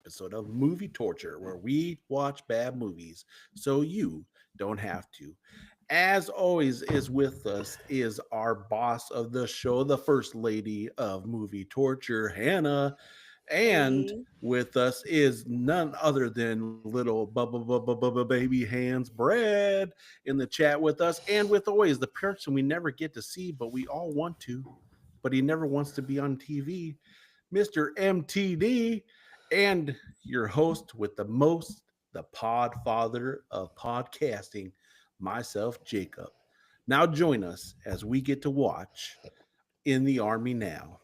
episode of Movie Torture, where we watch bad movies so you don't have to. As always, is with us is our boss of the show, the first lady of Movie Torture, Hannah. And Hey. with us is none other than little baby hands bread in the chat with us, and with always the person we never get to see, but we all want to, but he never wants to be on TV, Mr. MTD, and your host with the most, the pod father of podcasting, myself, Jacob. Now join us as we get to watch In the Army Now.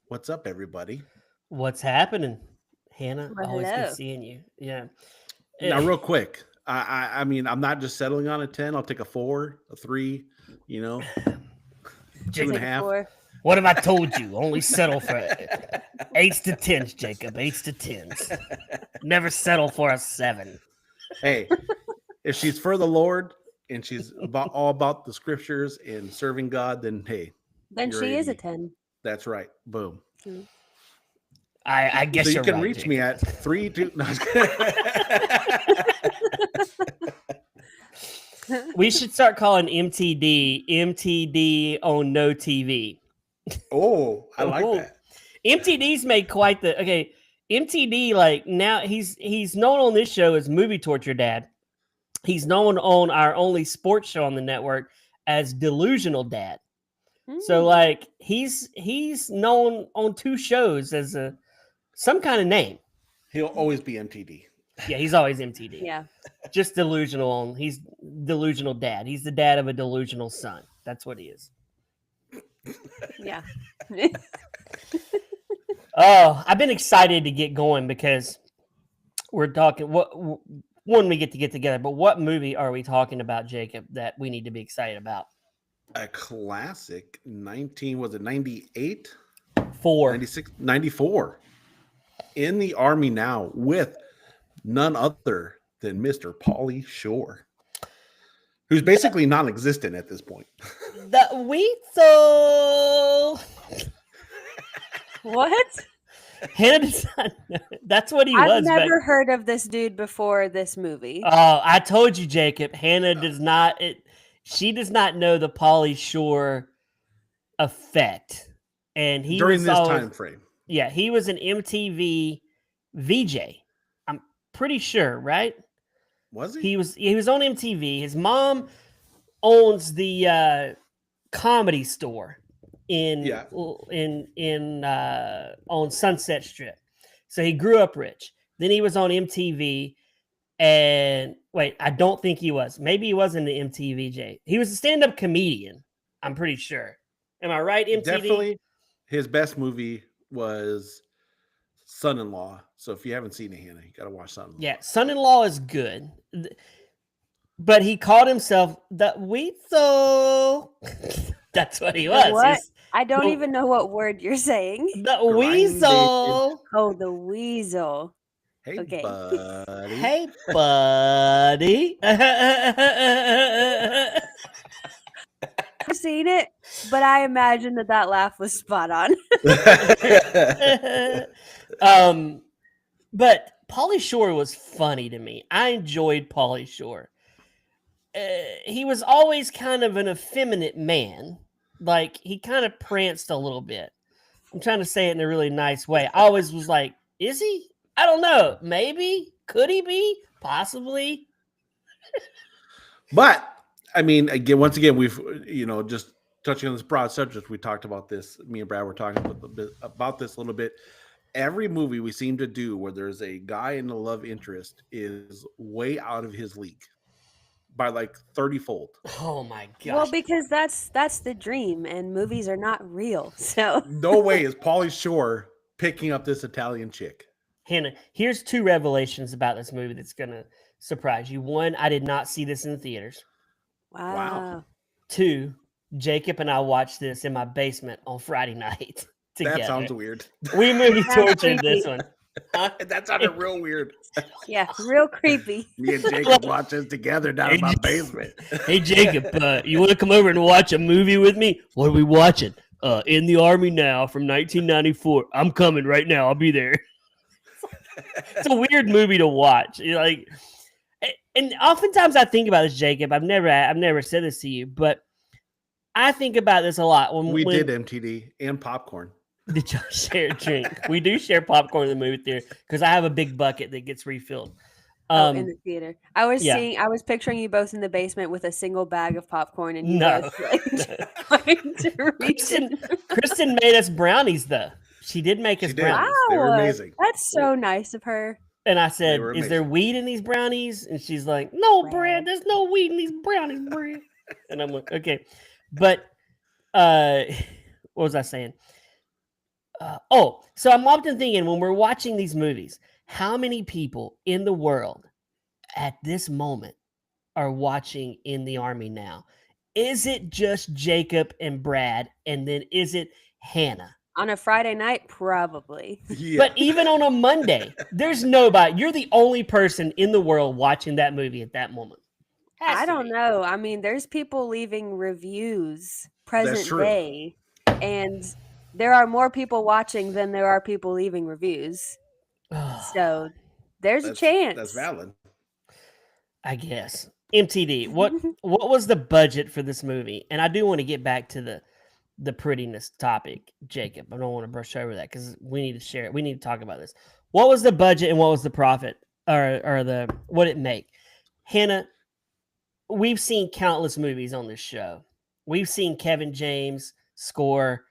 What's up, everybody? What's happening, Hannah? Well, Always good hello. seeing you. Yeah. Now, real quick, I mean, I'm not just settling on a 10. I'll take a 4, a 3, you know, 2.5. What have I told you? Only settle for 8s to 10s, Jacob. 8s to 10s. Never settle for a 7. Hey, if she's for the Lord and she's all about the scriptures and serving God, then hey, Then you're she is a 80. 10. That's right. Boom. I guess So you you're can right, reach Jacob. me at 3, 2. No, I was kidding. We should start calling MTD on no TV. Oh, I like Oh. that. MTD's made quite the okay. MTD, like now he's known on this show as Movie Torture Dad. He's known on our only sports show on the network as Delusional Dad. So like he's known on 2 shows as some kind of name. He'll always be MTD. Yeah, he's always MTD. Yeah. Just delusional. He's Delusional Dad. He's the dad of a delusional son. That's what he is. Yeah. Oh, I've been excited to get going because we're talking when we get together, but what movie are we talking about, Jacob, that we need to be excited about? A classic 98? 4. 96, 94. In the Army Now with none other than Mr. Pauly Shore, who's basically non-existent at this point. The Weasel. What? Hannah does not know. That's what he I've was. never heard of this dude before this movie. Oh, I told you, Jacob. Hannah does not. She does not know the Pauly Shore effect, and he During was this always, time frame. Yeah, he was an MTV VJ. I'm pretty sure, right? Was he? He was on MTV. His mom owns the comedy store on Sunset Strip. So he grew up rich. Then he was on MTV. And wait, I don't think he was. Maybe he wasn't the MTVJ. He was a stand-up comedian. I'm pretty sure. Am I right, MTV? Definitely. His best movie was Son-in-Law. So if you haven't seen it, Hannah, you got to watch Son-in-Law. Yeah, Son-in-Law is good. But he called himself the Weasel. That's what he was. What? He's I don't even know what word you're saying. the Weasel. Oh, the weasel. Hey, Okay. buddy. Hey, buddy. I've seen it, but I imagine that laugh was spot on. But Pauly Shore was funny to me. I enjoyed Pauly Shore. He was always kind of an effeminate man. Like, he kind of pranced a little bit. I'm trying to say it in a really nice way. I always was like, is he? I don't know. Maybe. Could he be? Possibly. But I mean, once again, we've just touching on this broad subject. We talked about this. Me and Brad were talking about this a little bit. Every movie we seem to do where there's a guy and a love interest is way out of his league by like 30-fold. Oh my gosh. Well, because that's the dream, and movies are not real. So No way is Pauly Shore picking up this Italian chick. Hannah, here's 2 revelations about this movie that's going to surprise you. 1, I did not see this in the theaters. wow. 2, Jacob and I watched this in my basement on Friday night together. That sounds weird. We movie Sounds tortured this creepy. one. That sounded real weird. Yeah, real creepy. Me and Jacob watched this together down in my basement. Hey, Jacob, you want to come over and watch a movie with me? What are we watching? In the Army Now from 1994. I'm coming right now. I'll be there. It's a weird movie to watch. And oftentimes I think about this, Jacob. I've never said this to you, but I think about this a lot. We did MTD and popcorn. Did y'all share a drink? We do share popcorn in the movie theater because I have a big bucket that gets refilled. In the theater. I was picturing you both in the basement with a single bag of popcorn and you both trying to reach in. Kristen made us brownies though. She did make us brownies. They were amazing. That's so nice of her. And I said, "Is there weed in these brownies?" And she's like, "No, Brad, there's no weed in these brownies, Brad." And I'm like, "Okay." But what was I saying? So I'm often thinking when we're watching these movies, how many people in the world at this moment are watching In the Army now? Is it just Jacob and Brad? And then is it Hannah? On a Friday night, probably. Yeah. But even on a Monday, there's nobody. You're the only person in the world watching that movie at that moment. I don't know. I mean, there's people leaving reviews present day, and there are more people watching than there are people leaving reviews. So there's a chance. That's valid. I guess. MTD, what was the budget for this movie? And I do want to get back to the prettiness topic, Jacob. I don't want to brush over that because we need to share it. We need to talk about this. What was the budget and what was the profit or what it make? Hannah, we've seen countless movies on this show. We've seen Kevin James score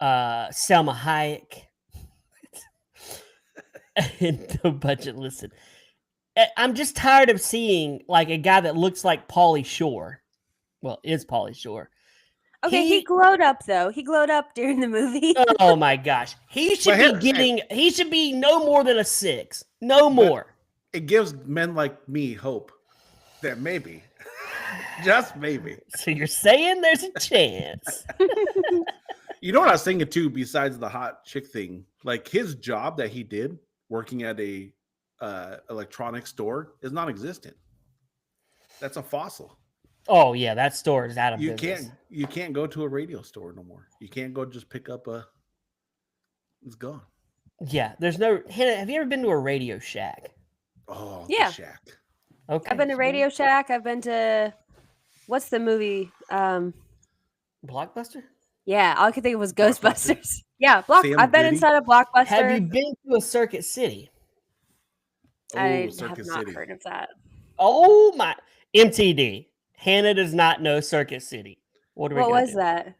Selma Hayek and no budget listed. I'm just tired of seeing like a guy that looks like Pauly Shore. Well, is Pauly Shore. Okay, he glowed up though. He glowed up during the movie. Oh my gosh. He should be no more than a 6. No more. It gives men like me hope that maybe, just maybe. So you're saying there's a chance. You know what I was thinking too, besides the hot chick thing? Like his job that he did working at a electronics store is non-existent. That's a fossil. Oh yeah, that store is out of business. You can't go to a radio store no more. You can't go just pick up it's gone. Yeah, there's no. Hannah, have you ever been to a Radio Shack? Oh yeah, the Shack. Okay, I've been to Radio Shack. I've been to what's the movie? Blockbuster. Yeah, all I could think of was Ghostbusters. Yeah, I've been inside a Blockbuster. Have you been to a Circuit City? I have not heard of that. Oh my! MTD. Hannah does not know Circuit City. What was that?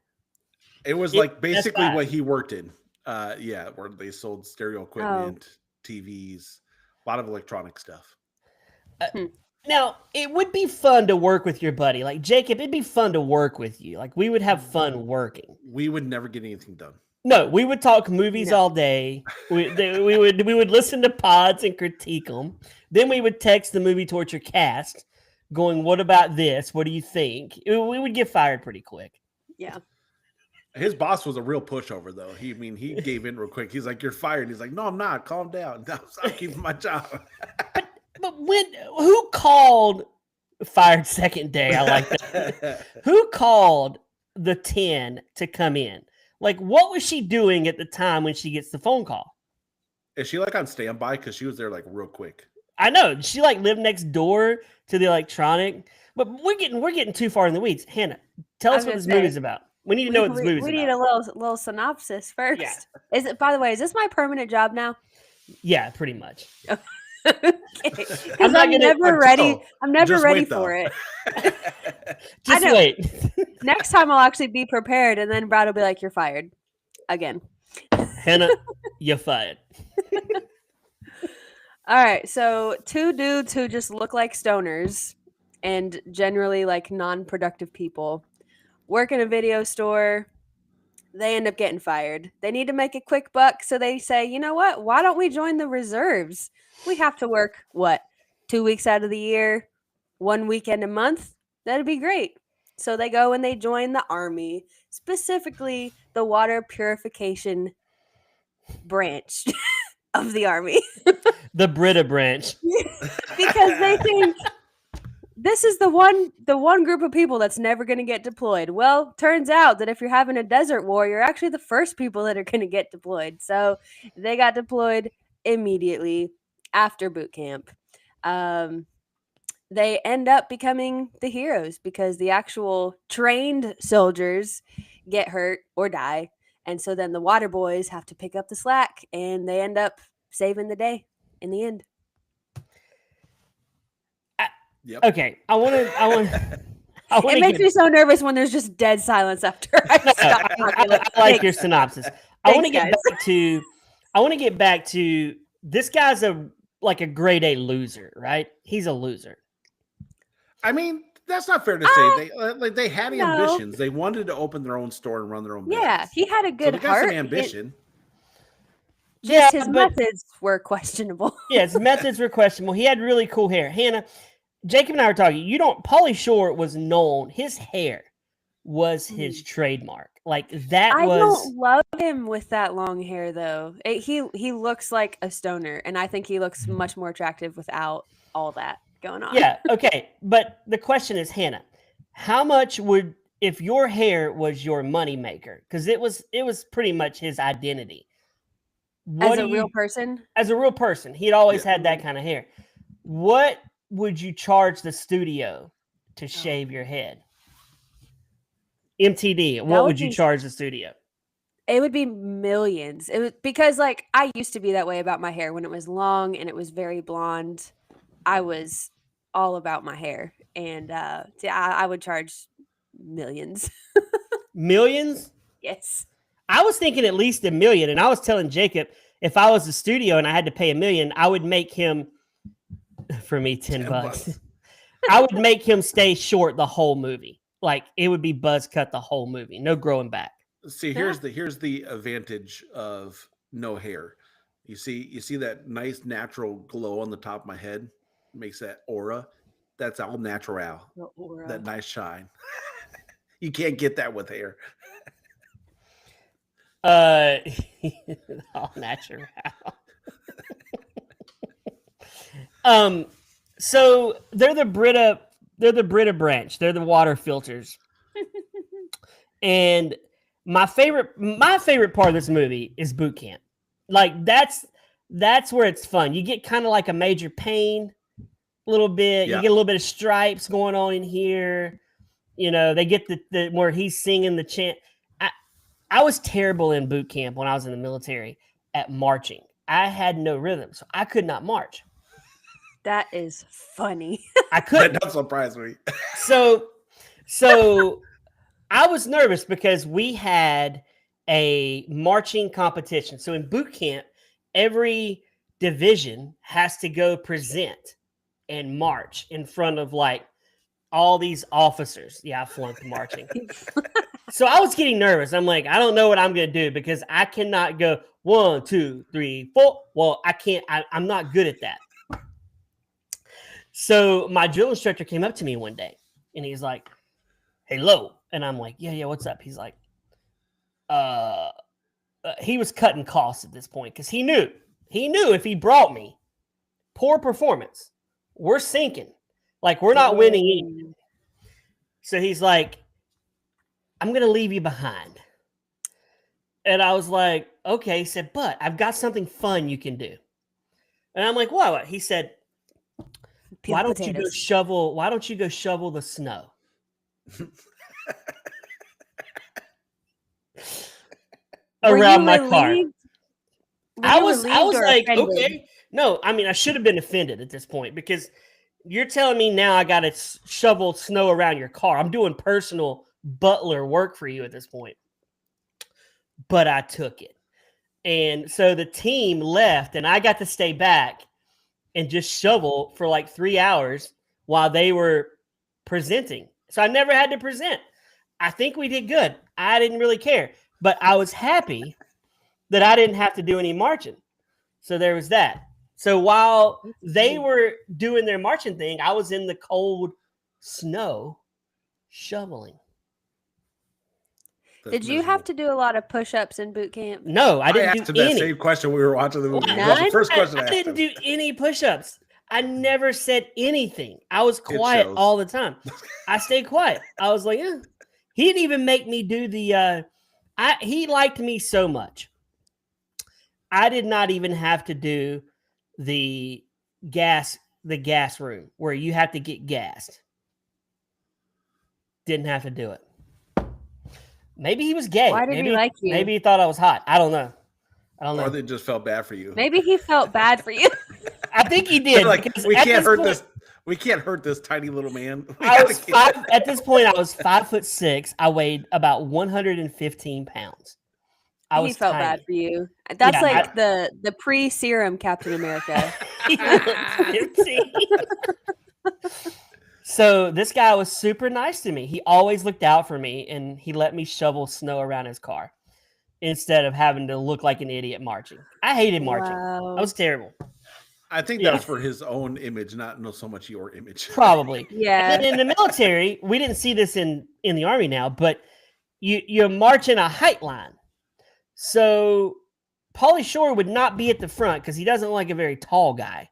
It was like basically what he worked in. Where they sold stereo equipment, TVs, a lot of electronic stuff. Now, it would be fun to work with your buddy. Like Jacob, it'd be fun to work with you. Like we would have fun working. We would never get anything done. No, we would talk movies all day. We would listen to pods and critique them. Then we would text the Movie Torture cast going, "What about this? What do you think?" We would get fired pretty quick. Yeah. His boss was a real pushover, though. He gave in real quick. He's like, "You're fired." He's like, "No, I'm not. Calm down. I'm keeping my job." But who called fired second day? I like that. Who called the 10 to come in? Like, what was she doing at the time when she gets the phone call? Is she like on standby? Because she was there like real quick. I know. She like lived next door to the electronic. But we're getting too far in the weeds. Hannah, tell us what this movie's about. We need to know what this movie's about. We need a little synopsis first. Yeah. Is it? By the way, is this my permanent job now? Yeah, pretty much. Okay. Because I'm never ready. I'm never ready for it. Just wait. Next time I'll actually be prepared, and then Brad will be like, "You're fired again." Hannah, you're fired. All right. So 2 dudes who just look like stoners and generally like non-productive people work in a video store. They end up getting fired. They need to make a quick buck. So they say, you know what? Why don't we join the reserves? We have to work, 2 weeks out of the year, 1 weekend a month? That'd be great. So they go and they join the Army, specifically the water purification branch of the Army. The Brita branch. Because they think this is the one group of people that's never going to get deployed. Well, turns out that if you're having a desert war, you're actually the first people that are going to get deployed. So they got deployed immediately. after boot camp, they end up becoming the heroes because the actual trained soldiers get hurt or die. And so then the water boys have to pick up the slack and they end up saving the day in the end. Yep. Okay, I want to. It makes me so nervous when there's just dead silence after I stop talking. I like your synopsis. I want to Thanks, get back to. I want to get back to this guy's a grade A loser, right? He's a loser. I mean, that's not fair to say. They had no. ambitions. They wanted to open their own store and run their own business. Yeah, he had a So good they got heart. some ambition. Just his methods were questionable. Yeah, his methods were questionable. He had really cool hair. Hannah, Jacob and I were talking. Pauly Shore was known. His hair was his trademark. Like that I was. don't love him with that long hair though. He looks like a stoner, and I think he looks much more attractive without all that going on. Yeah. Okay. But the question is, Hannah, how much would if your hair was your money maker? Because it was pretty much his identity. As a real person? As a real person. He'd always had that kind of hair. What would you charge the studio to shave your head? MTD, what would you charge the studio? It would be millions. It was because like I used to be that way about my hair when it was long and it was very blonde. I was all about my hair, and I would charge millions. Millions? Yes. I was thinking at least $1 million, and I was telling Jacob if I was the studio and I had to pay $1 million, I would make him, for me, $10. I would make him stay short the whole movie. Like it would be buzz cut the whole movie, no growing back. See, here's the advantage of no hair. You see that nice natural glow on the top of my head makes that aura. That's all natural. That nice shine. You can't get that with hair. All natural. So they're the Brita branch. They're the water filters. And my favorite part of this movie is boot camp. Like that's where it's fun. You get kind of like a Major Payne a little bit. Yeah. You get a little bit of Stripes going on in here. You know, they get the where he's singing the chant. I was terrible in boot camp when I was in the military at marching. I had no rhythm, so I could not march. That is funny. I couldn't. That doesn't surprise me. So I was nervous because we had a marching competition. So in boot camp, every division has to go present and march in front of like all these officers. Yeah, I flunked marching. So I was getting nervous. I'm like, I don't know what I'm going to do because I cannot go 1, 2, 3, 4. Well, I can't. I'm not good at that. So my drill instructor came up to me one day and he's like, "Hey, Lo." And I'm like, yeah, what's up? He's like, he was cutting costs at this point because he knew if he brought me poor performance, we're sinking. Like, we're not winning anything. So he's like, "I'm going to leave you behind." And I was like, okay. He said, "But I've got something fun you can do." And I'm like, what? He said, why don't you go shovel the snow? Around my car. I was like, okay. No, I mean, I should have been offended at this point because you're telling me now I got to shovel snow around your car. I'm doing personal butler work for you at this point. But I took it. And so the team left and I got to stay back and just shovel for like 3 hours while they were presenting. So I never had to present. I think we did good. I didn't really care, but I was happy that I didn't have to do any marching. So there was that. So while they were doing their marching thing, I was in the cold snow shoveling. Did you have to do a lot of push-ups in boot camp? No, I didn't asked do any. That same question we were watching the movie. Well, That was the first question I didn't do any push-ups. I never said anything. I was quiet all the time. I stayed quiet. I was like, eh. He didn't even make me do the he liked me so much. I did not even have to do the gas room where you have to get gassed. Didn't have to do it. Maybe he was gay. Why did he like you? Maybe he thought I was hot. I don't know. Or they just felt bad for you. Maybe he felt bad for you. I think he did. Like, we can't hurt this. We can't hurt this tiny little man. At this point, I was 5'6". I weighed about 115 pounds. He felt bad for you. That's the pre-serum Captain America. He looked 15. So this guy was super nice to me. He always looked out for me, and he let me shovel snow around his car instead of having to look like an idiot marching. I hated marching. Wow. That was terrible. I think that was for his own image, not so much your image. Probably. Yeah. And in the military, we didn't see this in the Army now, but you march in a height line. So Pauly Shore would not be at the front because he doesn't like a very tall guy.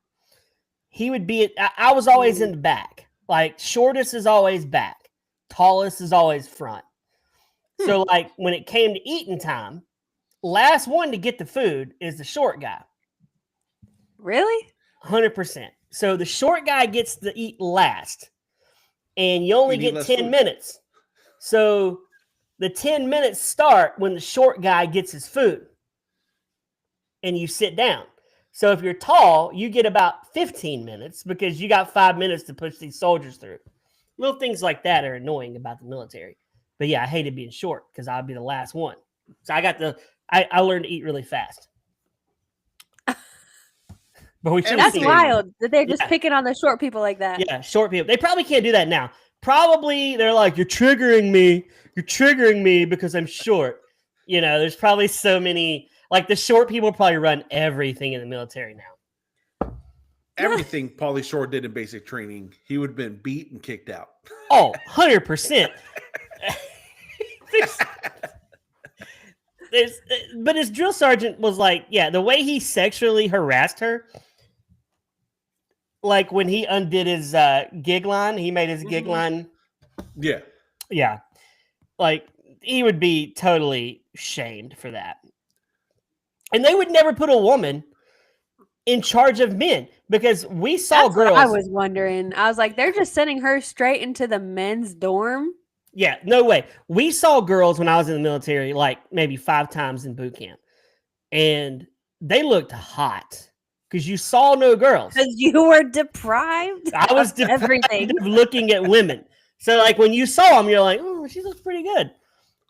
He would be I was always in the back. Like, shortest is always back. Tallest is always front. So, like, when it came to eating time, last one to get the food is the short guy. Really? 100%. So the short guy gets to eat last. And you only get 10 minutes. So the 10 minutes start when the short guy gets his food. And you sit down. So if you're tall, you get about 15 minutes because you got 5 minutes to push these soldiers through. Little things like that are annoying about the military. But yeah, I hated being short because I'd be the last one. So I learned to eat really fast. But that's wild that they're just picking on the short people like that. Yeah, short people. They probably can't do that now. Probably they're like, you're triggering me. You're triggering me because I'm short. You know, there's probably so many. Like, the short people probably run everything in the military now. Everything Pauly Shore did in basic training, he would have been beat and kicked out. Oh, 100%. But his drill sergeant was like, yeah, the way he sexually harassed her, like when he undid his gig line, he made his gig line. Yeah. Yeah. Like, he would be totally shamed for that. And they would never put a woman in charge of men because we saw girls. What I was wondering. I was like, they're just sending her straight into the men's dorm. Yeah, no way. We saw girls when I was in the military, like maybe 5 times in boot camp. And they looked hot because you saw no girls. Because you were deprived. I was deprived everything of looking at women. So, like, when you saw them, you're like, oh, she looks pretty good.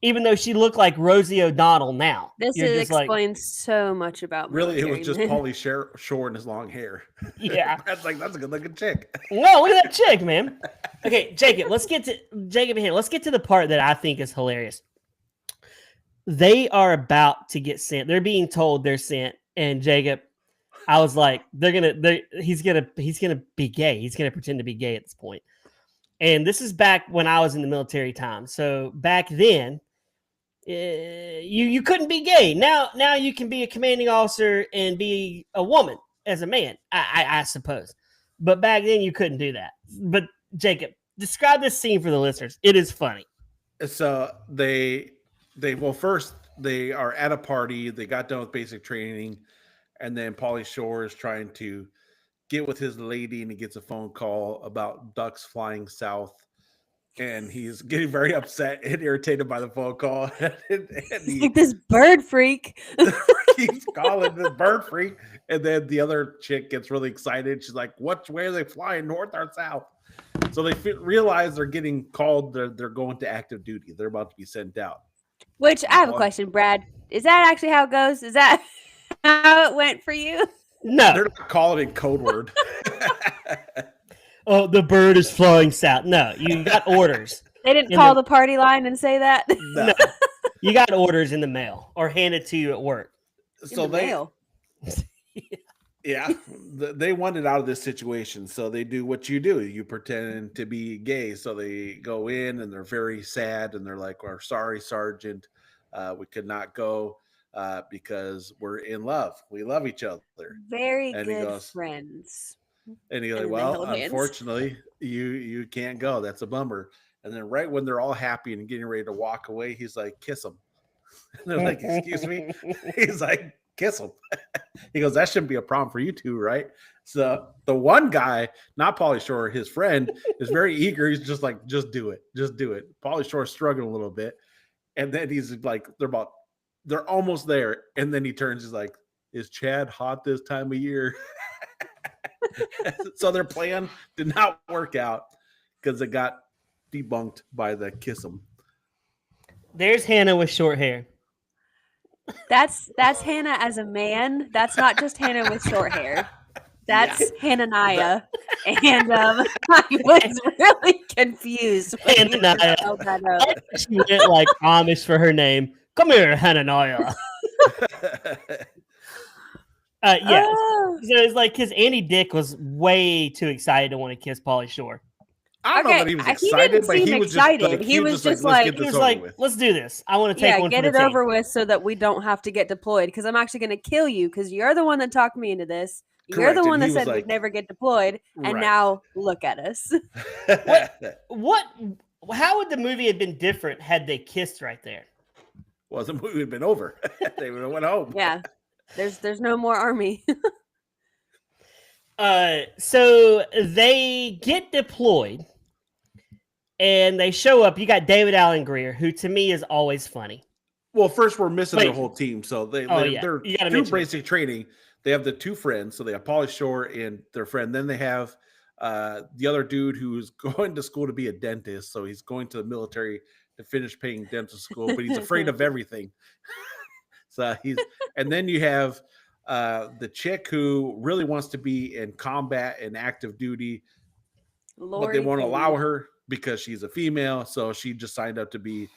Even though she looked like Rosie O'Donnell now. This explains so much about really, it was just Pauly Shore and his long hair. Yeah. That's a good looking chick. Well, look at that chick, man. Okay, Jacob, let's get to the part that I think is hilarious. They are about to get sent. They're being told they're sent. And Jacob, I was like, he's gonna be gay. He's gonna pretend to be gay at this point. And this is back when I was in the military time. So back then, you couldn't be gay. Now you can be a commanding officer and be a woman as a man, I suppose. But back then you couldn't do that. But Jacob, describe this scene for the listeners. It is funny. So first they are at a party. They got done with basic training, and then Pauly Shore is trying to get with his lady, and he gets a phone call about ducks flying south. And he's getting very upset and irritated by the phone call. and like this bird freak. He's calling this bird freak. And then the other chick gets really excited. She's like, where are they flying, north or south? So they realize they're getting called. They're going to active duty. They're about to be sent out. Which I have a question, Brad. Is that actually how it goes? Is that how it went for you? No. They're not calling it code word. Oh, the bird is flying south. No, you got orders. They didn't call the party line and say that? No. You got orders in the mail or handed to you at work. So mail. Yeah, they wanted out of this situation. So they do what you do. You pretend to be gay. So they go in and they're very sad. And they're like, we're sorry, Sergeant. We could not go because we're in love. We love each other. Very good friends. And he's like, well, unfortunately, you can't go. That's a bummer. And then right when they're all happy and getting ready to walk away, he's like, kiss him. And they're like, excuse me? He's like, kiss him. He goes, that shouldn't be a problem for you two, right? So the one guy, not Pauly Shore, his friend, is very eager. He's just like, just do it. Just do it. Pauly Shore's struggling a little bit. And then he's like, they're almost there. And then he turns, he's like, is Chad hot this time of year? So their plan did not work out because it got debunked by the kiss him. There's Hannah with short hair. That's Hannah as a man. That's not just Hannah with short hair. That's Hananiah. And I was really confused. when you Hananiah. spelled that out. She went like Amish for her name. Come here, Hananiah. Yeah. Oh. So it's like because Andy Dick was way too excited to want to kiss Pauly Shore. I don't know that he was he excited, didn't but he seem was excited. just like, He was just let's like- get He this was over like, with. let's do this. I want to take Yeah, one get for it the team. over with so that we don't have to get deployed. Because I'm actually going to kill you because you're the one that talked me into this. You're Correct, the and one that he was said like- we'd never get deployed. And Right. now look at us. What? How would the movie have been different had they kissed right there? Well, the movie had been over. They would have went home. Yeah. There's no more army. So they get deployed and they show up. You got David Allen Greer, who to me is always funny. Well, first we're missing Wait. the whole team. So they're You gotta through mention it. basic training. They have the two friends. So they have Pauly Shore and their friend. Then they have the other dude who's going to school to be a dentist. So he's going to the military to finish paying dental school, but he's afraid of everything. So and then you have the chick who really wants to be in combat and active duty, but they won't allow her because she's a female. So she just signed up to be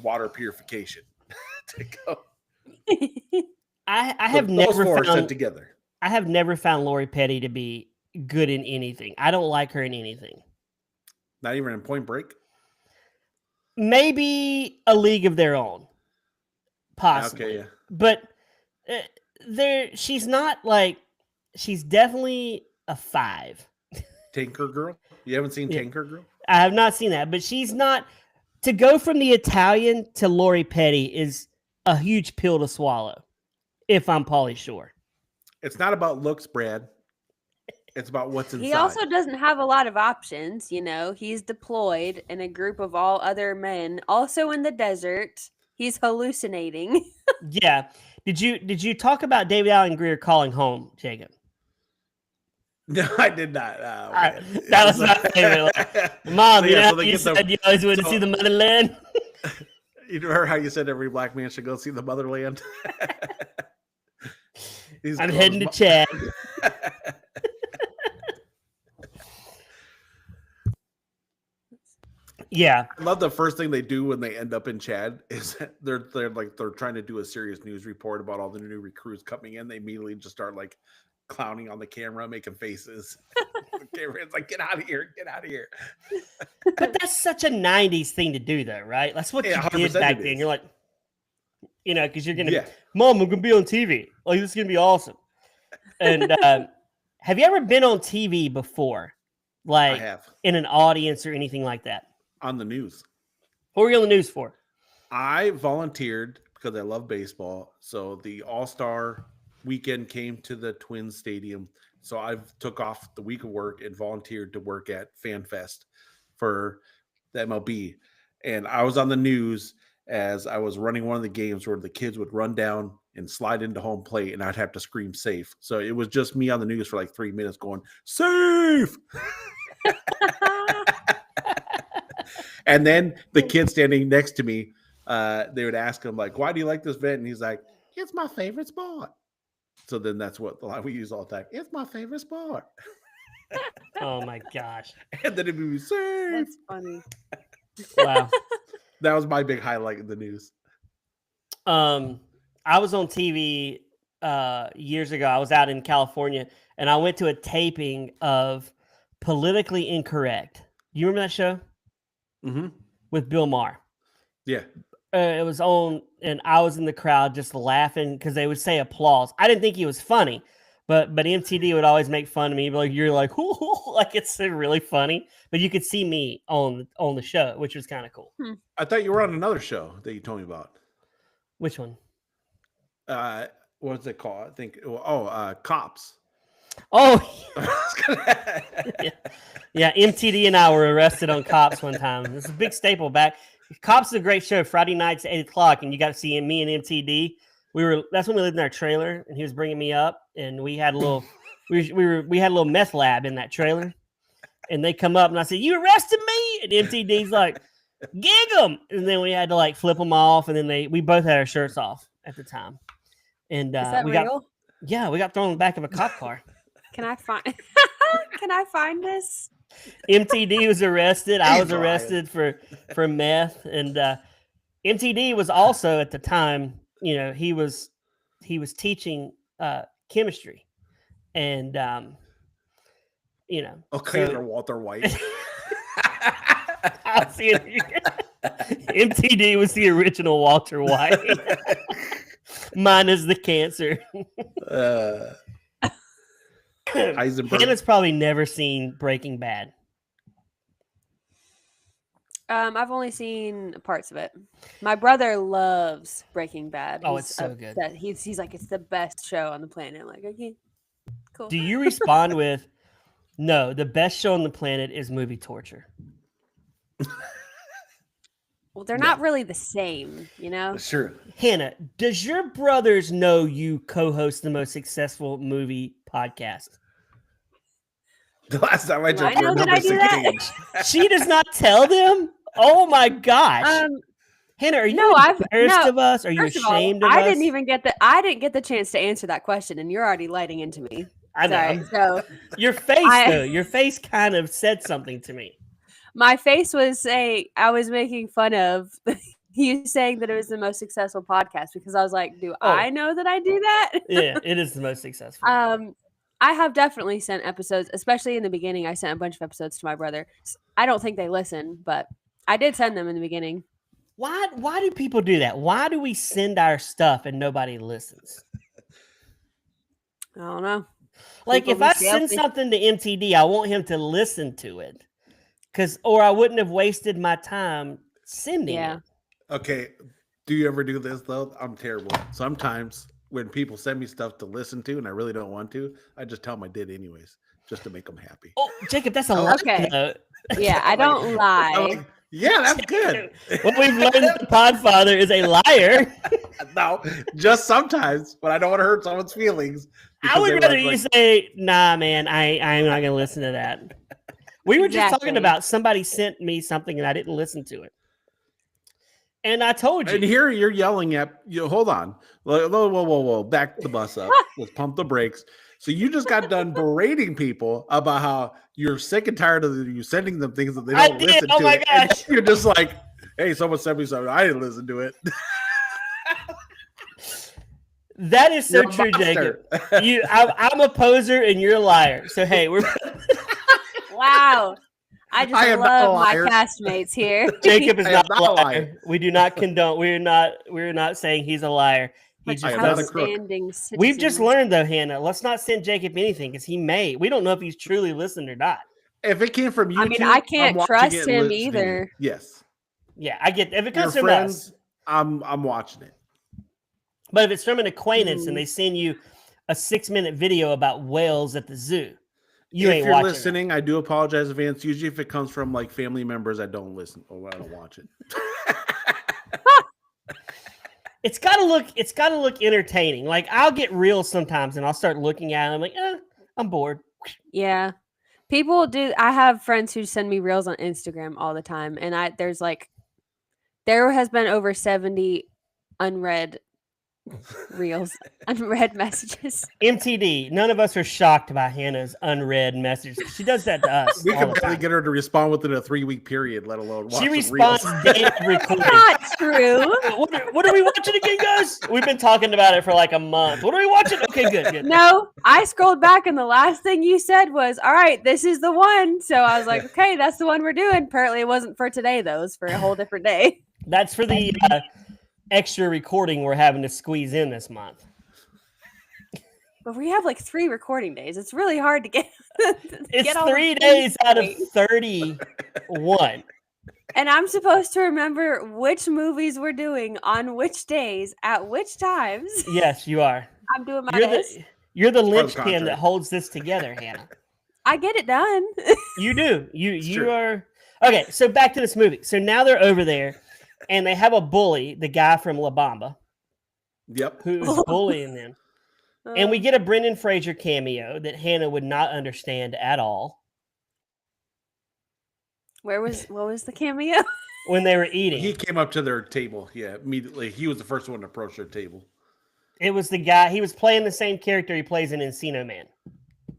water purification to go. I So have those never four are sent found together. I have never found Lori Petty to be good in anything. I don't like her in anything. Not even in Point Break. Maybe A League of Their Own, possibly. Okay, yeah. But she's not like she's definitely a 5. Tanker Girl. You haven't seen Yeah. Tanker Girl? I have not seen that, but she's not to go from the Italian to Lori Petty is a huge pill to swallow. If I'm Pauly Shore, It's not about looks, Brad. It's about what's inside. He also doesn't have a lot of options, you know. He's deployed in a group of all other men, also in the desert. He's hallucinating. yeah. Did you talk about David Allen Greer calling home, Jacob? No, I did not. That was my favorite. Mom, So, you yeah, know, so they you get the- said you always wanted to so- see the motherland. You remember how you said every black man should go see the motherland? These I'm girls heading to mu- Chad. Yeah, I love the first thing they do when they end up in Chad is that they're trying to do a serious news report about all the new recruits coming in. They immediately just start like clowning on the camera, making faces. The camera's like, get out of here, get out of here. but that's such a '90s thing to do, though, right? That's what Yeah, you did 100% back it then. is. You're like, you know, because you're gonna, Yeah. Mom, I'm gonna be on TV. Like this is gonna be awesome. And have you ever been on TV before, I like have in an audience or anything like that? on the news. What were you on the news for? I volunteered because I love baseball. So the All-Star weekend came to the Twins Stadium. So I took off the week of work and volunteered to work at FanFest for the MLB. And I was on the news as I was running one of the games where the kids would run down and slide into home plate and I'd have to scream safe. So it was just me on the news for like 3 minutes going, safe. And then the kid standing next to me, they would ask him, like, why do you like this vet? And he's like, it's my favorite sport. So then that's what the line we use all the time. It's my favorite sport. Oh my gosh! And then it'd be safe. That's funny. Wow. That was my big highlight in the news. I was on TV years ago. I was out in California, and I went to a taping of Politically Incorrect. You remember that show Mm-hmm. with Bill Maher? Yeah. It was on, and I was in the crowd just laughing because they would say applause. I didn't think he was funny, but MTD would always make fun of me. Like you're like, like it's really funny. But you could see me on the show, which was kind of cool. I thought you were on another show that you told me about. Which one? what's it called? I think Cops. Oh, yeah. MTD and I were arrested on Cops one time. It's a big staple back. Cops is a great show. Friday nights at 8:00, and you got to see me and MTD. That's when we lived in our trailer, and he was bringing me up, and we had a little, we had a little meth lab in that trailer, and they come up, and I said, "You arrested me?" And MTD's like, "Gig 'em," and then we had to like flip them off, and then we both had our shirts off at the time, and Is that we real? we got thrown in the back of a cop car. Can I find? Can I find this? MTD was arrested. I was He's lying. arrested for meth, and MTD was also at the time. You know, he was teaching chemistry, and you know, Okay, so- Walter White. I'll see it. MTD was the original Walter White. Mine is the cancer. Heisenberg. Hannah's probably never seen Breaking Bad. I've only seen parts of it. My brother loves Breaking Bad. Oh, He's it's so good. upset. He's like, it's the best show on the planet. I'm like, okay, cool. Do you respond with, "No, the best show on the planet is movie torture"? Well, they're not really the same, you know? Sure. Hannah, does your brothers know you co-host the most successful movie podcast? The last time I Do I checked, you're know that number I do that? 16. She does not tell them? Oh my gosh. Hannah, are you no, I've- embarrassed no, of us? Are you First of all, ashamed of I us? didn't even get the chance to answer that question, and you're already lighting into me. I know. Sorry. So Your face, I- though. Your face kind of said something to me. my face was I was making fun of you saying that it was the most successful podcast because I was like, do I know that I do that? Yeah, it is the most successful. I have definitely sent episodes, especially in the beginning. I sent a bunch of episodes to my brother. I don't think they listen, but I did send them in the beginning. Why do people do that? Why do we send our stuff and nobody listens? I don't know. Like, People if I be send salesy. something to MTD, I want him to listen to it. Or I wouldn't have wasted my time sending Yeah. it. Okay. Do you ever do this though? I'm terrible. Sometimes when people send me stuff to listen to and I really don't want to, I just tell them I did anyways, just to make them happy. Oh, Jacob, that's a lie. Okay. though. Yeah, I don't I'm lie. like, yeah, that's good. What we've learned that the Podfather is a liar. No, just sometimes when I don't want to hurt someone's feelings. I would because rather they you like, say, "Nah, man, I'm not going to listen to that." We were just talking Exactly. about somebody sent me something and I didn't listen to it. And I told you. And here you're yelling at you. Hold on. Whoa. Back the bus up. Let's pump the brakes. So you just got done berating people about how you're sick and tired of you sending them things that they I don't did. listen Oh to. my And gosh. you're just like, hey, someone sent me something. I didn't listen to it. That is so You're a true, Jacob. monster. I'm a poser and you're a liar. So hey, we're Wow. I just I am not a love my liar. castmates here. Jacob is I am not, not a a liar. liar. We do not condone. We're not saying he's a liar. He Such just I am not a doesn't. crook. outstanding We've just citizens. learned though, Hannah. Let's not send Jacob anything because he may. We don't know if he's truly listened or not. If it came from you, I mean, I can't trust him either. Yes, Yeah, I get if it your comes from friends. us. I'm watching it. But if it's from an acquaintance Mm. and they send you a 6-minute video about whales at the zoo, you If ain't you're watching it. listening, I do apologize in advance. Usually, if it comes from like family members, I don't listen or I don't watch it. It's gotta look entertaining. Like I'll get reels sometimes and I'll start looking at it. I'm like, I'm bored. Yeah. People do. I have friends who send me reels on Instagram all the time. And there has been over 70 unread reels, unread messages. MTD, none of us are shocked by Hannah's unread message. She does that to us. We all can the barely time. get her to respond within a 3-week period, let alone watch She some responds reels. day of recording. Not true. What are we watching again, guys? We've been talking about it for like a month. What are we watching? Okay, good. No, I scrolled back and the last thing you said was, all right, this is the one. So I was like, okay, that's the one we're doing. Apparently it wasn't for today, though. It was for a whole different day. That's for the extra recording we're having to squeeze in this month. But we have like 3 recording days. It's really hard to get. It's get all the 3 things days out of right. 31. And I'm supposed to remember which movies we're doing on which days at which times. Yes, you are. I'm doing my You're best. you're the part of the linchpin that contract. holds this together, Hannah. I get it done. You do. You true. are okay. So back to this movie. So now they're over there, and they have a bully, the guy from La Bamba, Yep. who's bullying them. And we get a Brendan Fraser cameo that Hannah would not understand at all what was the cameo? when they were eating. He came up to their table. Yeah, immediately. He was the first one to approach their table. It was the guy. He was playing the same character he plays in Encino Man.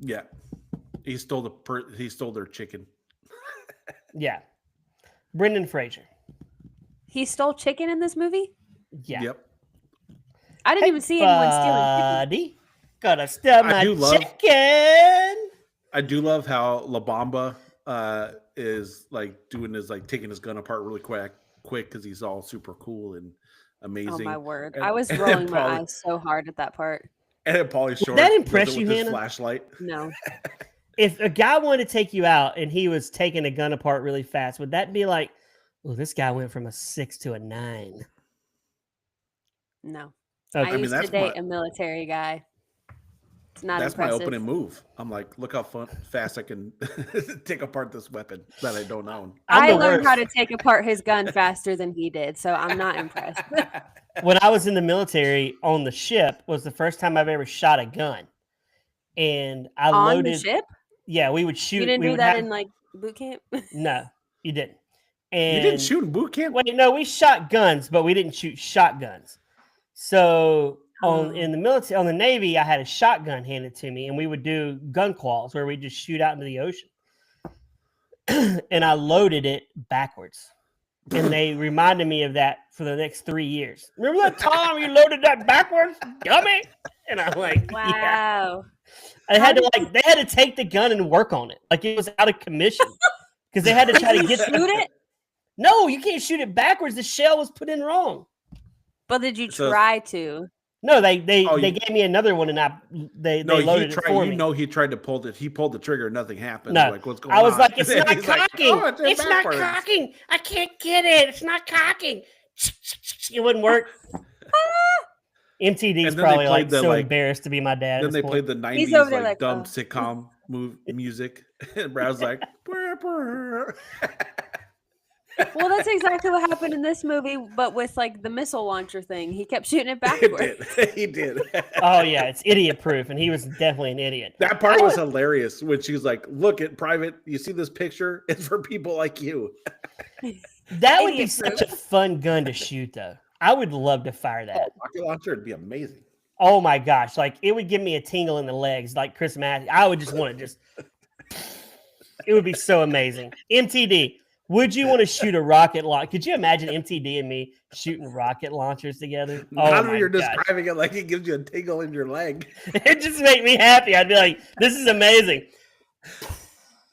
Yeah, he stole their chicken. Yeah, Brendan Fraser. He stole chicken in this movie? Yeah. Yep. I didn't even see anyone stealing Buddy, gotta steal my do love- chicken. I do love how La Bamba is like doing his like taking his gun apart really quick because he's all super cool and amazing. Oh my word. And- I was and rolling my Pauly- eyes so hard at that part. And then Pauly Shore that does impress it you, with his Hannah? flashlight. No. If a guy wanted to take you out and he was taking a gun apart really fast, would that be like, well, this guy went from a 6 to a 9? No. Okay. I used to that's date my- a military guy. It's not That's impressive. my opening move. I'm like, look how fast I can take apart this weapon that I don't own. I'm I the learned how to worst. take apart his gun faster than he did, so I'm not impressed. When I was in the military on the ship was the first time I've ever shot a gun. And I On loaded. the ship? Yeah, we would shoot. You didn't we do would that have- in like boot camp? No, you didn't. You And didn't shoot in boot camp? Wait, no, we shot guns, but we didn't shoot shotguns. So Oh. in the military, on the Navy, I had a shotgun handed to me, and we would do gun quals where we just shoot out into the ocean. And I loaded it backwards, and they reminded me of that for the next 3 years. Remember that time you loaded that backwards, dummy? And I'm like, yeah. Wow. I had to they had to take the gun and work on it, like it was out of commission, because they had to try to Did you get shoot it? No, you can't shoot it backwards. The shell was put in wrong. But did you So- try to? No, they Oh, they you- gave me another one, and they No, he loaded it tried. for You me. know, he tried to pull it. He pulled the trigger. Nothing happened. No, Like, what's going on? I was like, it's not He's like, cocking. "Oh, it's not backwards." cocking. I can't get it. It's not cocking. It wouldn't work. MTD's And then they probably played like the, so like- embarrassed to be my dad. Then at they this played point. the He's 90s over there like like, dumb oh. sitcom music. And Brad's like, "Brr, brr." Well, that's exactly what happened in this movie, but with like the missile launcher thing. He kept shooting it He backwards. did. He did. Oh yeah, it's idiot proof, and he was definitely an idiot. That part was hilarious when she's like, "Look at private. You see this picture? It's for people like you." That would be Idiot such a fun gun to shoot, though. I would love to fire that. Rocket launcher would be amazing. Oh my gosh, like it would give me a tingle in the legs, like Chris Matthews. I would just want to just. It would be so amazing. MTD, would you want to shoot a rocket launch? Could you imagine MTD and me shooting rocket launchers together? Now Oh that my you're God. describing it like it gives you a tingle in your leg. It just made me happy. I'd be like, "This is amazing."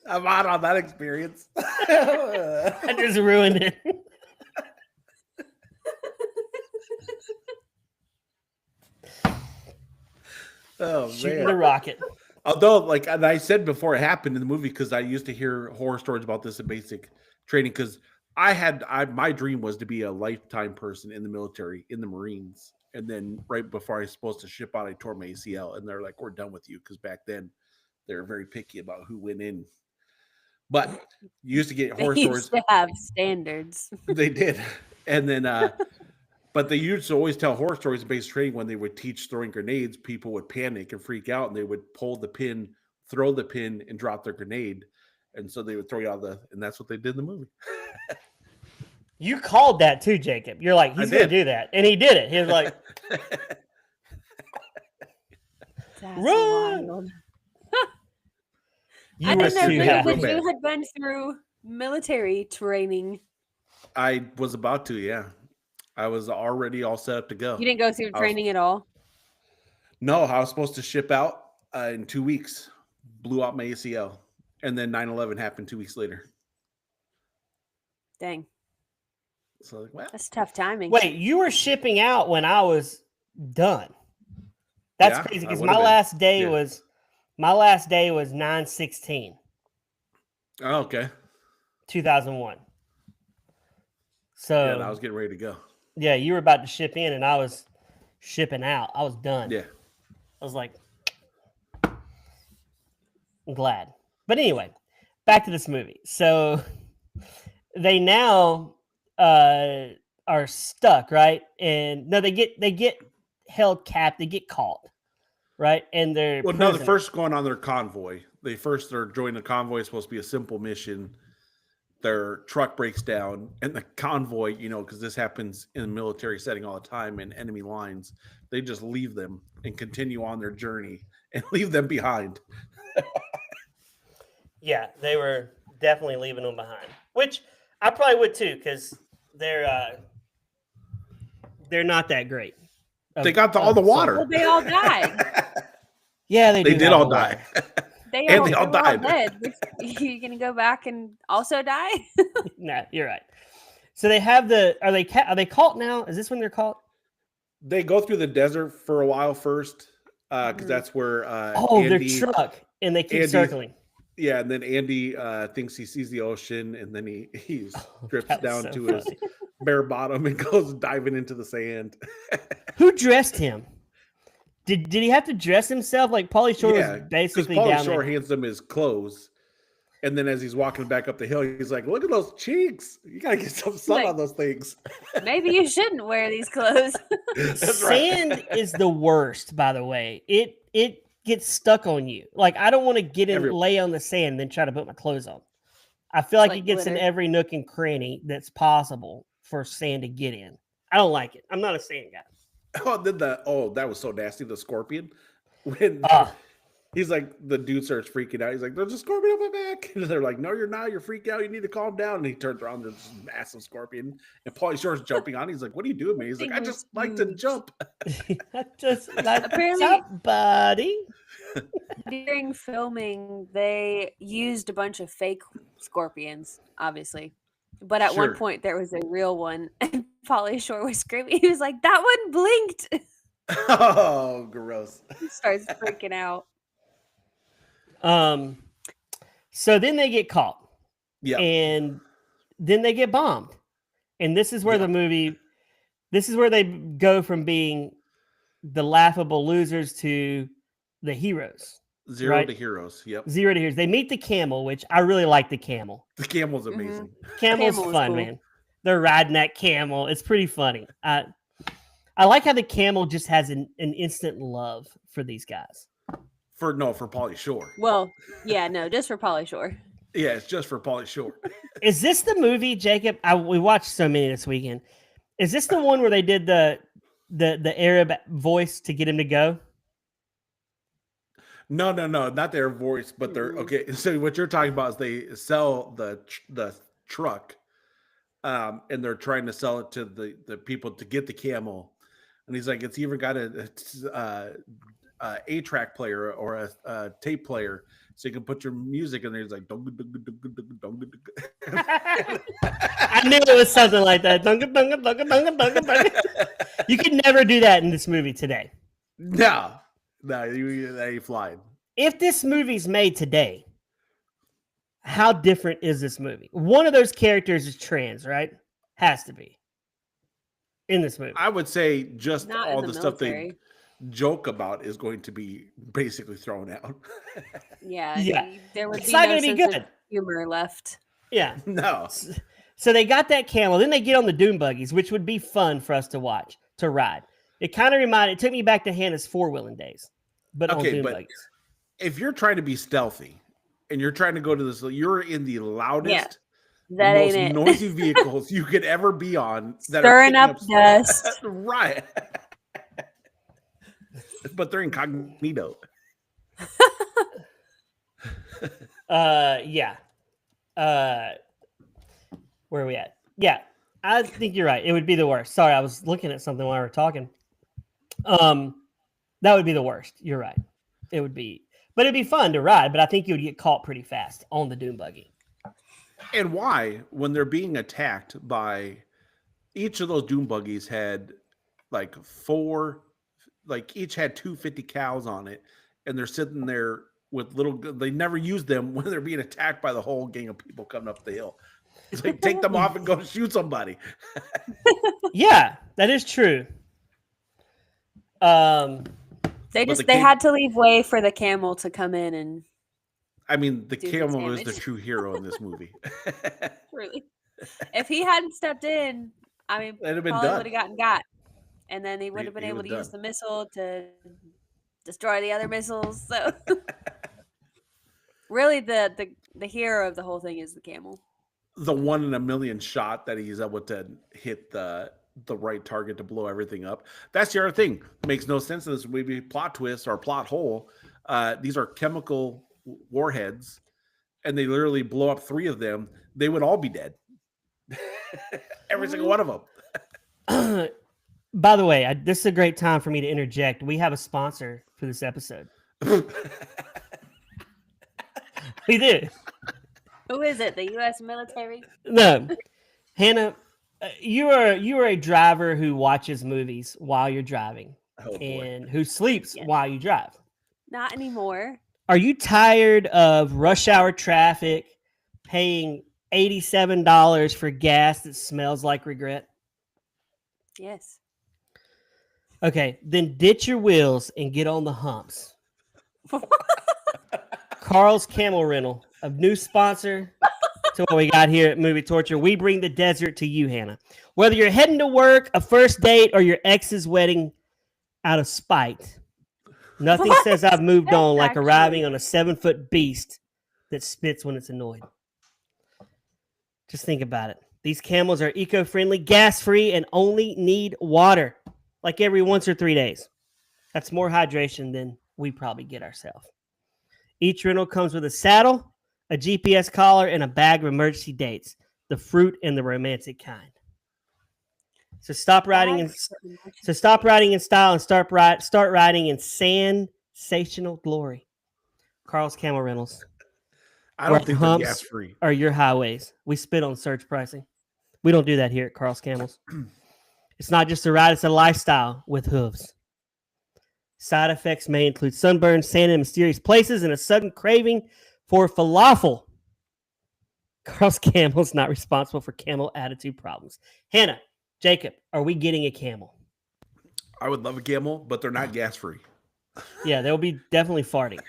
I'm out on that experience. I just ruined it. Oh Shooting man. the rocket. Although, like, and I said before it happened in the movie, because I used to hear horror stories about this in basic training. Because my dream was to be a lifetime person in the military, in the Marines. And then right before I was supposed to ship out, I tore my ACL, and they're like, "We're done with you," because back then they were very picky about who went in. But you used to get They horror used stories. to have standards. They did, and then but they used to always tell horror stories in basic training. When they would teach throwing grenades, people would panic and freak out, and they would pull the pin, throw the pin, and drop their grenade, and so they would throw you out and that's what they did in the movie. You called that too, Jacob. You're like, he's I going to did. do that. And he did it. He was like, That's Run! wild. you I were didn't know too that happy. bad. you had been through military training. I was about to, yeah. I was already all set up to go. You didn't go through I was- training at all. No, I was supposed to ship out in 2 weeks. Blew out my ACL, and then 9/11 happened 2 weeks later. Dang, So like, well, that's tough timing. Wait, you were shipping out when I was done. That's Yeah, crazy I because would've my been. last day Yeah. was 9/16, oh, okay. 2001. So Yeah, and I was getting ready to go. yeah, you were about to ship in, and I was shipping out. I was done. Yeah, I was like, I'm glad. But anyway, back to this movie. So they now are stuck, right? And no, they get held cap. They get caught, right? And they're Well, no, the prisoners. first going on their convoy. They're joining the convoy. It's supposed to be a simple mission. Their truck breaks down, and the convoy, because this happens in a military setting all the time in enemy lines, they just leave them and continue on their journey and leave them behind. Yeah, they were definitely leaving them behind, which I probably would too, because they're not that great. They got all the water. Well, they all died. Yeah, they They did have all a lot. die. They And all, they all were died. dead. You gonna go back and also die? Nah, you're right. So they have are they caught now? Is this when they're caught? They go through the desert for a while first, because Mhm. that's where Their Andy, truck, and they keep Andy's- circling. yeah, and then Andy thinks he sees the ocean, and then he strips That was down so to funny. his bare bottom and goes diving into the sand. Who dressed him? Did he have to dress himself? Like Pauly Shore Yeah, was because basically Pauly down Shore there. hands him his clothes, and then as he's walking back up the hill, he's like, "Look at those cheeks! You gotta get some sun Like- on those things." Maybe you shouldn't wear these clothes. That's right. Sand is the worst, by the way. It gets stuck on you. Like I don't want to get in, lay on the sand, and then try to put my clothes on. I feel like Like it gets in glitter. every nook and cranny that's possible for sand to get in. I don't like it. I'm not a sand guy. That was so nasty. The scorpion, when Ah. he's like, the dude starts freaking out. He's like, "There's a scorpion on my back," and they're like, "No, you're not. You're freaked out. You need to calm down." And he turns around. There's this massive scorpion, and Pauly Shore's jumping on. He's like, "What are you doing, man?" He's like, Thing "I was just like to huge. jump." I just like Apparently- somebody. During filming, they used a bunch of fake scorpions, obviously. But at Sure. one point, there was a real one, and Pauly Shore was screaming. He was like, "That one blinked!" Oh, gross. He starts freaking out. So then they get caught. Yeah. And then they get bombed. And this is where this is where they go from being the laughable losers to the heroes. Zero right. to heroes. Yep. Zero to heroes. They meet the camel, which I really like the camel. The camel's amazing. Camel's Camel was fun, cool. man. They're riding that camel. It's pretty funny. I like how the camel just has an instant love for these guys. For Pauly Shore. Well, yeah, no, just for Pauly Shore. Yeah, it's just for Pauly Shore. Is this the movie, Jacob? We watched so many this weekend. Is this the one where they did the Arab voice to get him to go? No, not their voice, but they're okay. So what you're talking about is they sell the truck, and they're trying to sell it to the people to get the camel, and he's like, it's even got a track player or a tape player, so you can put your music in there. He's like, "Dung, dung, dung, dung, dung, dung, dung." I knew it was something like that. Dunga, dunga, dunga, dunga, dunga, dunga. You could never do that in this movie today. No, that ain't flying. If this movie's made today, how different is this movie? One of those characters is trans, right? Has to be in this movie. I would say just Not all in the the stuff they military. joke about is going to be basically thrown out. Yeah, Yeah. there would It's be not no gonna be sense good. of humor left. Yeah. No. So they got that camel. Then they get on the dune buggies, which would be fun for us to watch, to ride. It kind of it took me back to Hannah's four-wheeling days, but on Okay, dune but buggies. if you're trying to be stealthy and you're trying to go to this, you're in the loudest, That most ain't it. noisy vehicles you could ever be on. That Stirring are up picking dust. Right. But they're incognito. Yeah. Where are we at? Yeah, I think you're right. It would be the worst. Sorry, I was looking at something while we were talking. That would be the worst. You're right. It would be, but it'd be fun to ride. But I think you would get caught pretty fast on the dune buggy. And why, when they're being attacked by each of those dune buggies had like each had 250 cows on it, and they're sitting there with they never use them when they're being attacked by the whole gang of people coming up the hill. It's like, take them off and go shoot somebody. Yeah, that is true. They But just the they kid- had to leave way for the camel to come in and I mean, the do his camel is the damage. true hero in this movie. really. If he hadn't stepped in, I mean, It'd have been probably done. would have gotten got, and then he would have been He able was to use done. the missile to destroy the other missiles. So, really, the hero of the whole thing is the camel. The 1 in a million shot that he's able to hit the right target to blow everything up. That's the other thing. Makes no sense in this movie. Plot twist or plot hole. These are chemical warheads, and they literally blow up 3 of them. They would all be dead. Every single one of them. By the way, this is a great time for me to interject. We have a sponsor for this episode. We do. Who is it? The U.S. military? No, Hannah, you are a driver who watches movies while you're driving Oh, boy. and who sleeps Yes. while you drive. Not anymore. Are you tired of rush hour traffic, paying $87 for gas that smells like regret? Yes. Okay, then ditch your wheels and get on the humps. Carl's Camel Rental, a new sponsor to what we got here at Movie Torture. We bring the desert to you, Hannah. Whether you're heading to work, a first date, or your ex's wedding out of spite, nothing What? says I've moved That's on like actually- arriving on a 7-foot beast that spits when it's annoyed. Just think about it. These camels are eco-friendly, gas-free, and only need water like every once or 3 days. That's more hydration than we probably get ourselves. Each rental comes with a saddle, a GPS collar, and a bag of emergency dates, the fruit and the romantic kind. So stop riding in style and start riding in sensational glory. Carl's Camel Rentals I don't Where think they're humps gas free. are your highways. We spit on surge pricing. We don't do that here at Carl's Camels. It's not just a ride, it's a lifestyle with hooves. Side effects may include sunburn, sand in mysterious places, and a sudden craving for falafel. Carl's Camel is not responsible for camel attitude problems. Hannah, Jacob, are we getting a camel? I would love a camel, but they're not gas free. Yeah, they'll be definitely farting.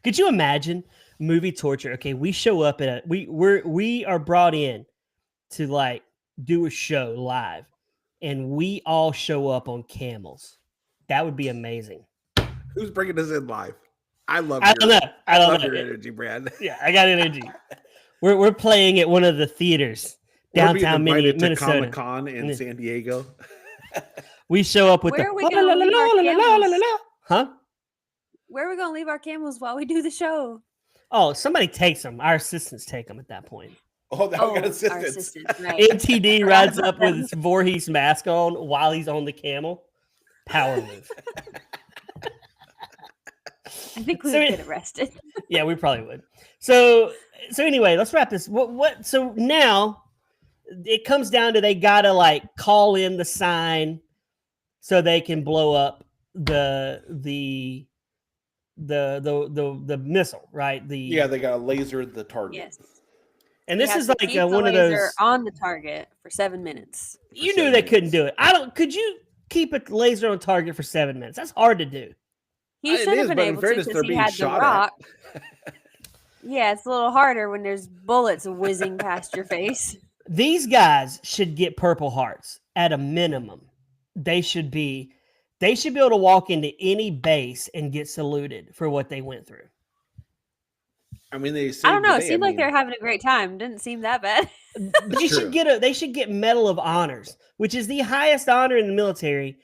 Could you imagine movie torture? Okay, we show up at we are brought in to like do a show live, and we all show up on camels. That would be amazing. Who's bringing us in live? I love I don't know. I don't love know. your energy, Brad. Yeah, I got energy. We're playing at one of the theaters downtown We're being invited to Minnesota. Comic-Con in Yeah. San Diego. We show up with Where the are we gonna leave our camels? huh? Where are we gonna leave our camels while we do the show? Oh, somebody takes them. Our assistants take them at that point. Oh, that Oh, got our assistance. assistant, right? MTD rides up with his Voorhees mask on while he's on the camel. Power move. I think we So would it- get arrested. Yeah, we probably would. So anyway, let's wrap this. What? So now it comes down to they gotta like call in the sign so they can blow up the missile, right? Yeah, they got a laser the target. Yes. And You this have is to like keep the one of laser those. on the target for 7 minutes. You for knew 7 they couldn't minutes. do it. Could you keep a laser on target for 7 minutes? That's hard to do. He It should have is, been but in able to fairness, they're because he being had the shot at. rock. Yeah, it's a little harder when there's bullets whizzing past your face. These guys should get Purple Hearts at a minimum. They should be able to walk into any base and get saluted for what they went through. I mean, they. I don't know. It saved the day. seemed I like they're mean, having a great time. Didn't seem that bad. They True. should get Medal of Honors, which is the highest honor in the military.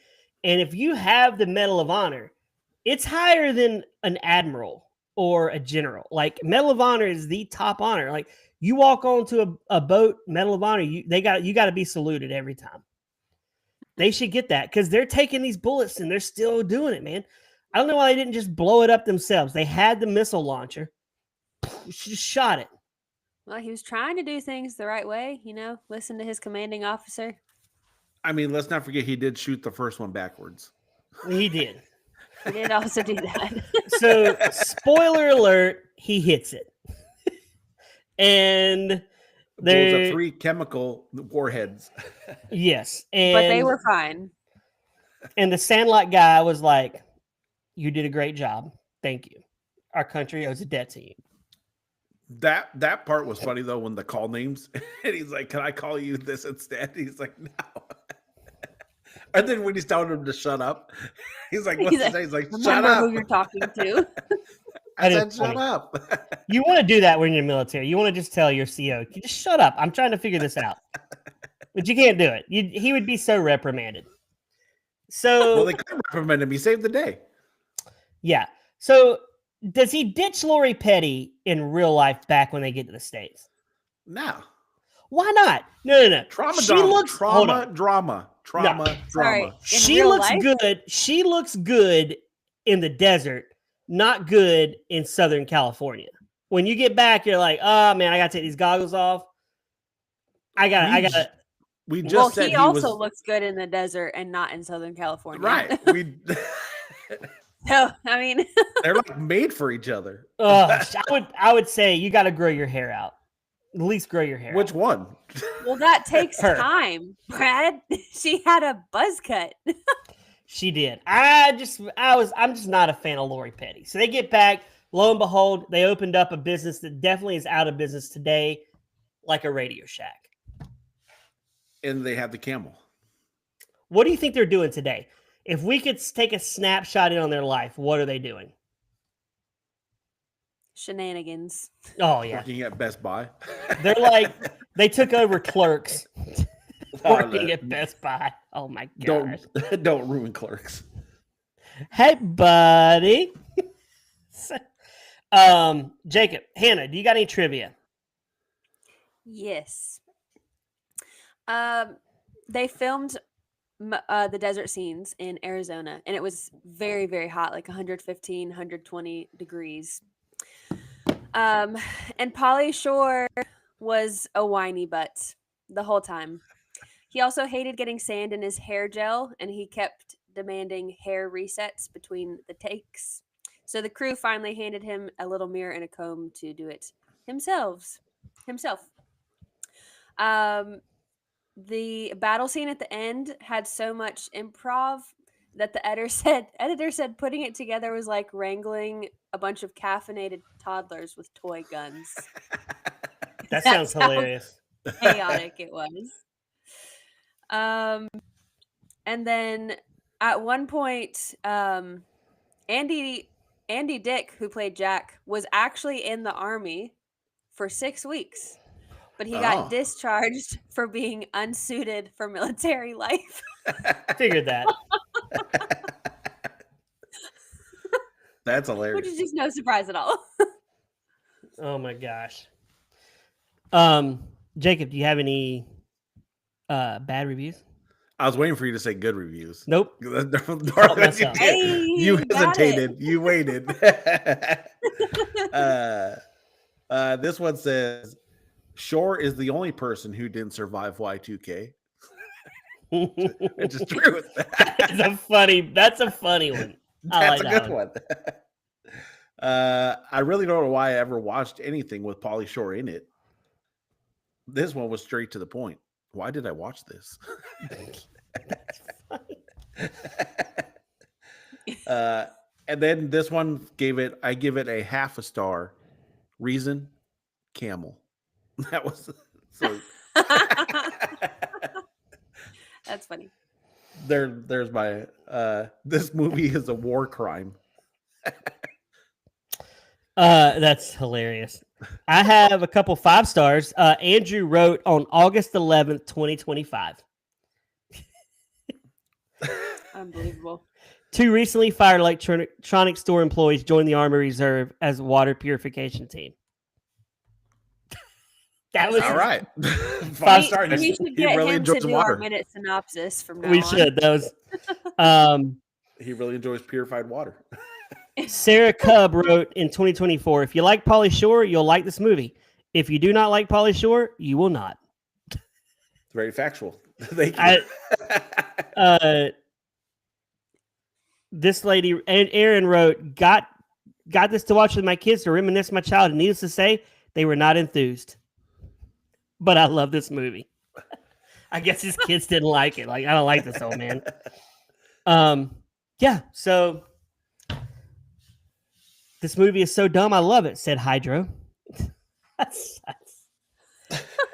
And if you have the Medal of Honor, it's higher than an admiral or a general. Like Medal of Honor is the top honor. Like you walk onto a boat, Medal of Honor, you got to be saluted every time. They should get that because they're taking these bullets and they're still doing it, man. I don't know why they didn't just blow it up themselves. They had the missile launcher, just shot it. Well, he was trying to do things the right way, listen to his commanding officer. I mean, let's not forget he did shoot the first one backwards. He did. He did also do that. So, spoiler alert, he hits it. And Those there, are 3 chemical warheads. yes, But they and were fine. And the Sandlot guy was like, "You did a great job. Thank you. Our country owes a debt to you." That part was funny though when the call names and he's like, "Can I call you this instead?" He's like, "No." And then when he's telling him to shut up, he's like, "What's his name?" He's like, "Shut Remember up." who you're talking to. I That said, is "Shut funny. up." You want to do that when you're in the military. You want to just tell your CO, "Just shut up. I'm trying to figure this out." But you can't do it. He would be so reprimanded. So Well, they could reprimand him. He saved the day. yeah. So does he ditch Lori Petty in real life back when they get to the States? No. Why not? No. Trauma, She looks hold drama, on. drama, Sorry. drama. In She real looks life? good. She looks good in the desert, not good in Southern California. When you get back, you're like, "Oh man, I gotta take these goggles off. I gotta." We just Well, said he also was looks good in the desert and not in Southern California. right. We So, I mean, they're like made for each other. I would say you got to grow your hair out. At least grow your hair. Which out. one? well, that takes Her. time, Brad. She had a buzz cut. She did. I'm just not a fan of Lori Petty. So they get back. Lo and behold, they opened up a business that definitely is out of business today, like a Radio Shack. And they have the camel. What do you think they're doing today? If we could take a snapshot in on their life, what are they doing? Shenanigans. Oh yeah, Working at Best Buy. they're like they took over Clerks, Oh, working no. at Best Buy. Oh my gosh. Don't ruin Clerks. Hey, buddy. Jacob, Hannah, do you got any trivia? Yes. They filmed the desert scenes in Arizona, and it was very, very hot, like 115, 120 degrees. And Pauly Shore was a whiny butt the whole time. He also hated getting sand in his hair gel, and he kept demanding hair resets between the takes. So the crew finally handed him a little mirror and a comb to do it himself. The battle scene at the end had so much improv that the editor said putting it together was like wrangling a bunch of caffeinated toddlers with toy guns. That That's sounds how hilarious. chaotic it was. And then at one point, Andy Dick, who played Jack, was actually in the army for 6 weeks, but he Oh. got discharged for being unsuited for military life. Figured that. That's Which hilarious. is just no surprise at all. Oh my gosh. Jacob, do you have any bad reviews? I was waiting for you to say good reviews. Nope. Darla, mess you up. did. Hey, You got it. hesitated. You waited. This one says, Shore is the only person who didn't survive Y2K. Which is true. That's a funny one. I That's like a that good one. I really don't know why I ever watched anything with Pauly Shore in it. This one was straight to the point. Why did I watch this? And then this one I give it a half a star. Reason, camel. That was so. That's funny. There's my this movie is a war crime. That's hilarious. I have a couple 5 stars. Andrew wrote on August 11th, 2025. Unbelievable. 2 recently fired electronic store employees joined the Army Reserve as a water purification team. That was All right. 5 We stars. should He get really him to enjoys do our water. minute synopsis from now We on. should. That was He really enjoys purified water. Sarah Cubb wrote in 2024, if you like Pauly Shore, you'll like this movie. If you do not like Pauly Shore, you will not. It's very factual. Thank you. This lady, and Aaron wrote, got this to watch with my kids to reminisce my childhood. Needless to say, they were not enthused. But I love this movie. I guess his kids didn't like it. Like, I don't like this old man. Yeah. So this movie is so dumb, I love it," said Hydro. that's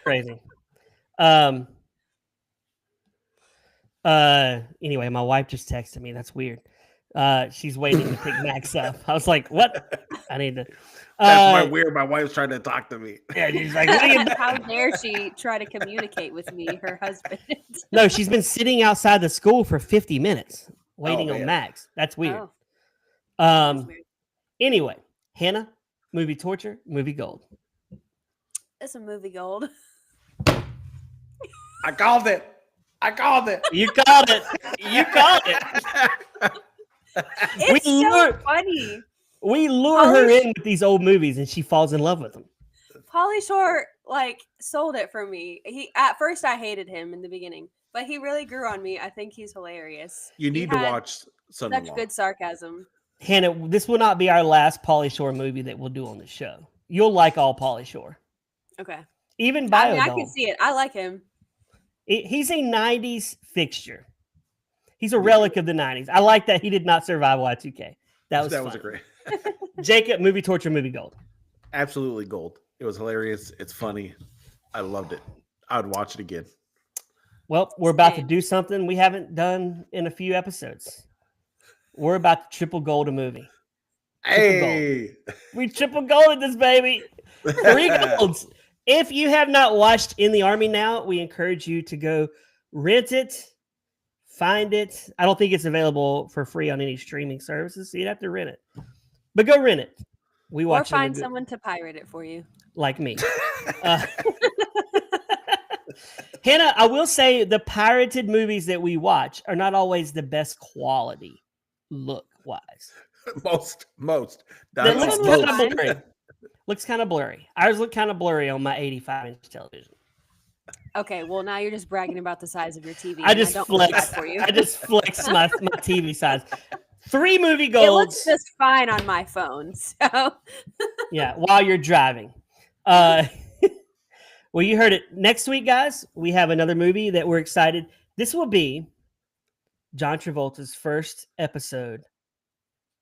crazy. Anyway, my wife just texted me. That's weird. She's waiting to pick Max up. I was like, "What? I need to." That's my weird. My wife's trying to talk to me. Yeah, she's like, "What are you How dare she try to communicate with me, her husband? No, she's been sitting outside the school for 50 minutes waiting on man. Max. That's weird. Oh, that's weird. Anyway, Hannah, movie torture, movie gold. It's a movie gold. I called it. I called it. You called it. You called it. It's so lure- funny. We lure her in with these old movies and she falls in love with them. Pauly Shore like sold it for me. He at first I hated him in the beginning, but he really grew on me. I think he's hilarious. You He need to had watch such Son-in-Law. good sarcasm. Hannah, this will not be our last Pauly Shore movie that we'll do on the show. You'll like all Pauly Shore. Okay. Even I mean, Biodome. I can see it. I like him. He's a 90s fixture. He's a relic of the 90s. I like that he did not survive Y2K. That was a great. Jacob, movie torture, movie gold. Absolutely gold. It was hilarious. It's funny. I loved it. I would watch it again. Well, we're about to Same. do something we haven't done in a few episodes. We're about to triple gold a movie. Hey. We triple golded this baby. 3 golds. If you have not watched In the Army Now, we encourage you to go rent it, find it. I don't think it's available for free on any streaming services, so you'd have to rent it. But go rent it. We Or watch find someone to pirate it for you. like me. Hannah, I will say the pirated movies that we watch are not always the best quality look-wise. Most. That That's looks most. kind of blurry. Looks kind of blurry. Ours look kind of blurry on my 85-inch television. Okay, well now you're just bragging about the size of your TV. I and just don't like that flexed. for you. I just flexed my TV size. 3 movie It looks golds. just fine on my phone. So Yeah, while you're driving. Well, you heard it. Next week, guys, we have another movie that we're excited. This will be John Travolta's first episode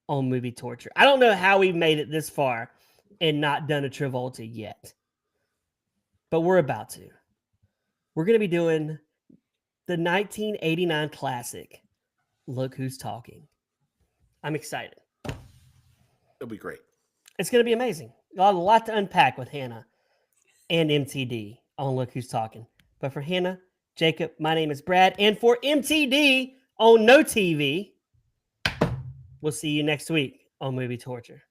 on movie torture. I don't know how we've made it this far and not done a Travolta yet, but we're about to. We're going to be doing the 1989 classic, Look Who's Talking. I'm excited. It'll be great. It's going to be amazing. A lot to unpack with Hannah and MTD on Look Who's Talking. But for Hannah, Jacob, my name is Brad. And for MTD on No TV, we'll see you next week on Movie Torture.